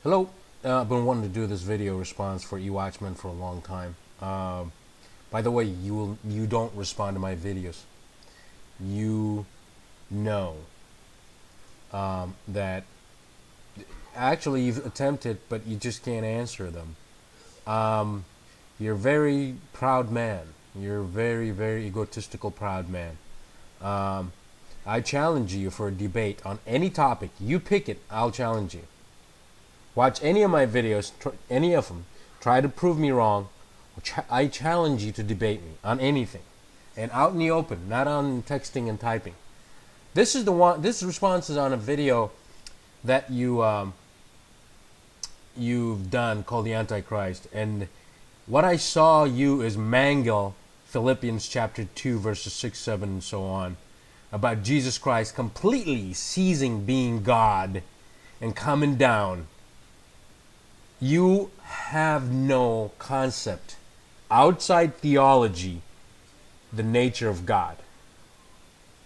Hello. I've been wanting to do this video response for eWatchman for a long time. By the way, you don't respond to my videos. You know that actually you've attempted, but you just can't answer them. You're a very proud man. You're a very, very egotistical, proud man. I challenge you for a debate on any topic. You pick it, I'll challenge you. Watch any of my videos, any of them. Try to prove me wrong. I challenge you to debate me on anything, and out in the open, not on texting and typing. This is the one. This response is on a video that you've done called the Antichrist, and what I saw you is mangle Philippians chapter 2 verses 6, 7, and so on, about Jesus Christ completely ceasing being God and coming down. You have no concept outside theology, the nature of God.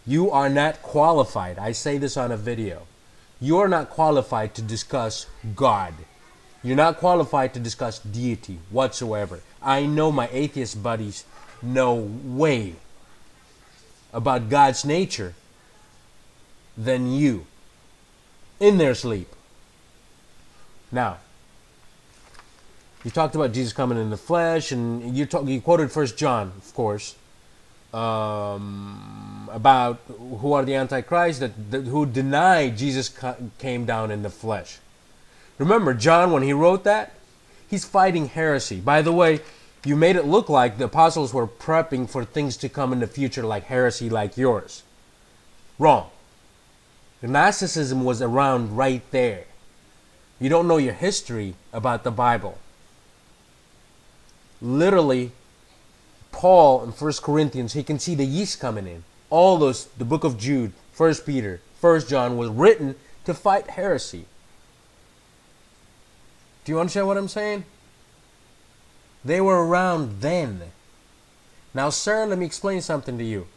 You are not qualified. I say this on a video. You are not qualified to discuss God. You're not qualified to discuss deity whatsoever. I know my atheist buddies know way about God's nature than you in their sleep. Now, you talked about Jesus coming in the flesh, and you quoted First John, of course, about who are the Antichrist, who deny Jesus came down in the flesh. Remember, John, when he wrote that, he's fighting heresy. By the way, you made it look like the apostles were prepping for things to come in the future, like heresy like yours. Wrong. The Gnosticism was around right there. You don't know your history about the Bible. Literally, Paul in 1 Corinthians, he can see the yeast coming in. All those, the book of Jude, 1 Peter, 1 John was written to fight heresy. Do you understand what I'm saying? They were around then. Now, sir, let me explain something to you.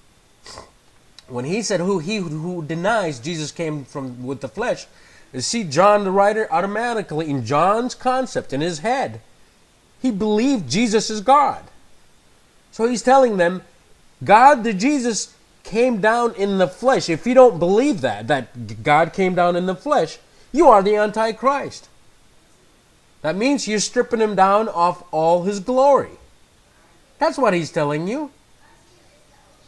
When he said who denies Jesus came from with the flesh, you see, John the writer, automatically in John's concept in his head, he believed Jesus is God. So he's telling them, God, the Jesus, came down in the flesh. If you don't believe that God came down in the flesh, you are the Antichrist. That means you're stripping him down of all his glory. That's what he's telling you.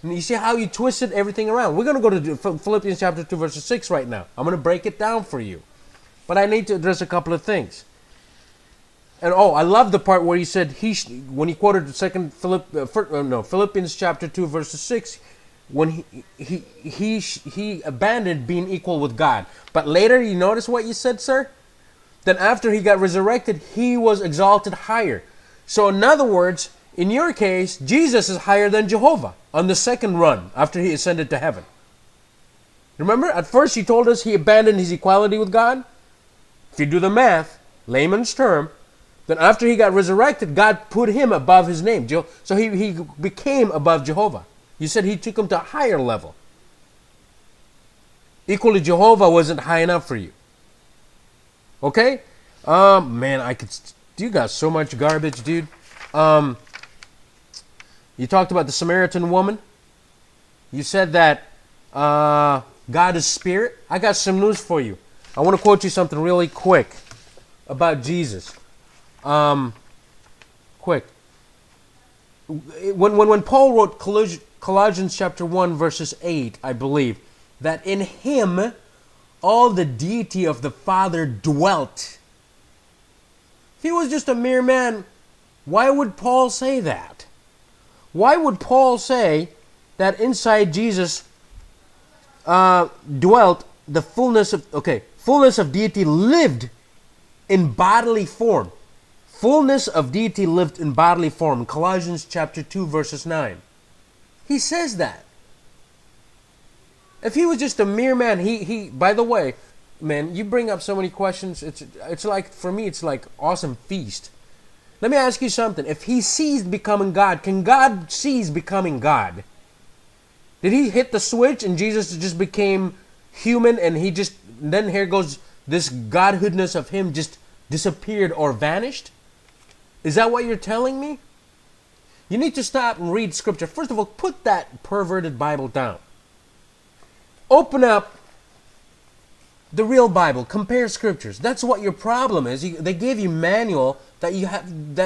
And you see how you twisted everything around. We're going to go to Philippians chapter 2, verse 6 right now. I'm going to break it down for you. But I need to address a couple of things. And I love the part where he said when he quoted the Philippians chapter 2 verse 6, when he abandoned being equal with God. But later, you notice what you said, sir? Then after he got resurrected, he was exalted higher. So in other words, in your case, Jesus is higher than Jehovah on the second run after he ascended to heaven. Remember, at first he told us he abandoned his equality with God. If you do the math, layman's term, then after he got resurrected, God put him above his name. So he became above Jehovah. You said he took him to a higher level. Equally, Jehovah wasn't high enough for you. Okay? Man, you got so much garbage, dude. You talked about the Samaritan woman. You said that God is spirit. I got some news for you. I want to quote you something really quick about Jesus. Quick. When Paul wrote Colossians chapter 1 verses 8, I believe, that in him all the deity of the Father dwelt. If he was just a mere man, why would Paul say that? Why would Paul say that inside Jesus dwelt the fullness of deity lived in bodily form? Fullness of deity lived in bodily form. Colossians chapter 2 verses 9. He says that. If he was just a mere man, he by the way, man, you bring up so many questions. It's like, for me, it's like awesome feast. Let me ask you something. If he ceased becoming God, can God cease becoming God? Did he hit the switch and Jesus just became human and then here goes this godhoodness of him just disappeared or vanished? Is that what you're telling me? You need to stop and read scripture. First of all, put that perverted Bible down. Open up the real Bible. Compare scriptures. That's what your problem is. They gave you manual that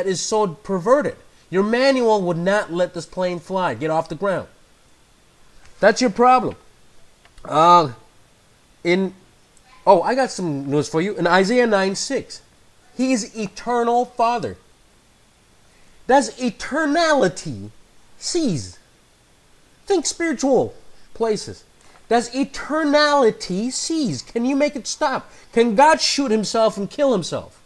is so perverted. Your manual would not let this plane fly, get off the ground. That's your problem. I got some news for you. In Isaiah 9:6, He is eternal Father. Does eternality cease? Think spiritual places. Does eternality cease? Can you make it stop? Can God shoot himself and kill himself?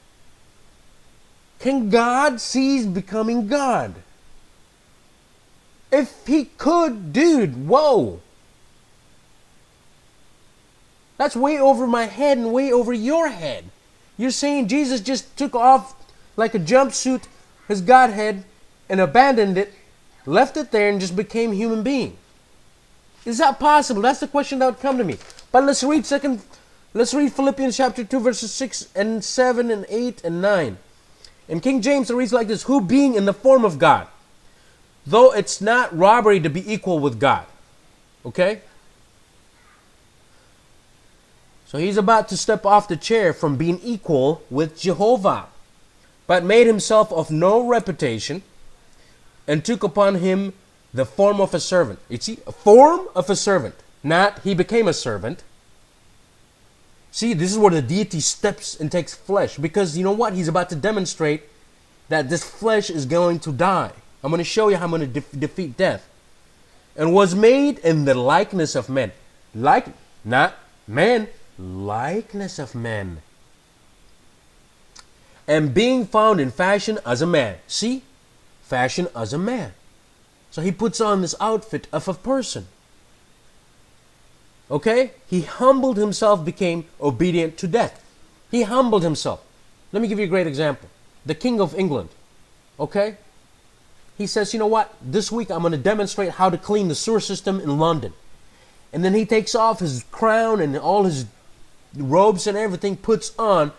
Can God cease becoming God? If he could, dude, whoa. That's way over my head and way over your head. You're saying Jesus just took off like a jumpsuit, his Godhead, and abandoned it, left it there, and just became a human being. Is that possible? That's the question that would come to me. But let's read Philippians chapter 2, verses 6 and 7 and 8 and 9. In King James, it reads like this: who being in the form of God, though it's not robbery to be equal with God. Okay? So he's about to step off the chair from being equal with Jehovah, but made himself of no reputation, and took upon him the form of a servant. You see, a form of a servant, not he became a servant. See, this is where the deity steps and takes flesh, because you know what? He's about to demonstrate that this flesh is going to die. I'm going to show you how I'm going to defeat death. And was made in the likeness of men. Not man, likeness of men. And being found in fashion as a man. See? Fashion as a man. So he puts on this outfit of a person. Okay? He humbled himself, became obedient to death. He humbled himself. Let me give you a great example. The King of England. Okay? He says, you know what? This week I'm going to demonstrate how to clean the sewer system in London. And then he takes off his crown and all his robes and everything, puts on,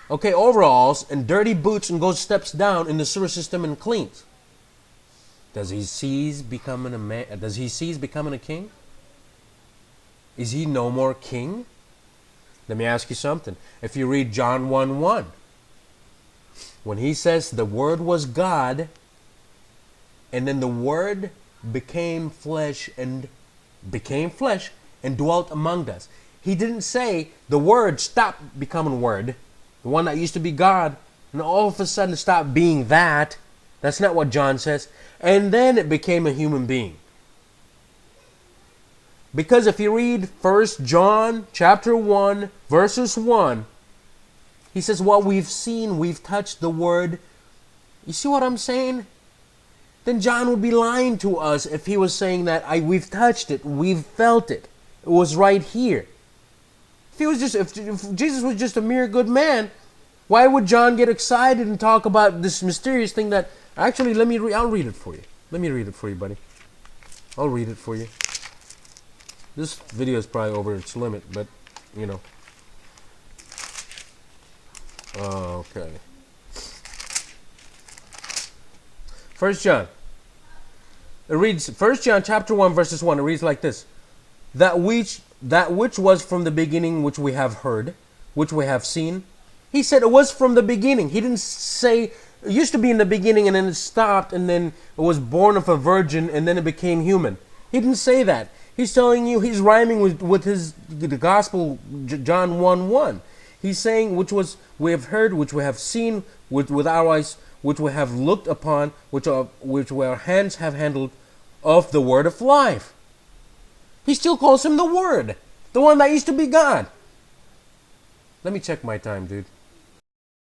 okay, overalls and dirty boots, and steps down in the sewer system and cleans. Does he cease becoming a man? Does he cease becoming a king? Is he no more king? Let me ask you something. If you read John 1:1, when he says the Word was God, and then the Word became flesh and dwelt among us. He didn't say the Word stopped becoming Word, the one that used to be God, and all of a sudden stopped being that. That's not what John says. And then it became a human being. Because if you read 1 John chapter 1, verses 1, he says, what we've seen, we've touched the Word. You see what I'm saying? Then John would be lying to us if he was saying that we've touched it, we've felt it. It was right here. If Jesus was just a mere good man, why would John get excited and talk about this mysterious thing that actually I'll read it for you. Let me read it for you, buddy. I'll read it for you. This video is probably over its limit, but you know. Okay. 1 John. It reads, 1 John chapter 1, verses 1. It reads like this: That which was from the beginning, which we have heard, which we have seen. He said it was from the beginning. He didn't say it used to be in the beginning and then it stopped and then it was born of a virgin and then it became human. He didn't say that. He's telling you, he's rhyming with the gospel, John 1:1. He's saying which we have heard, which we have seen with our eyes, which we have looked upon, which our hands have handled, of the word of life. He still calls him the Word, the one that used to be God. Let me check my time, dude.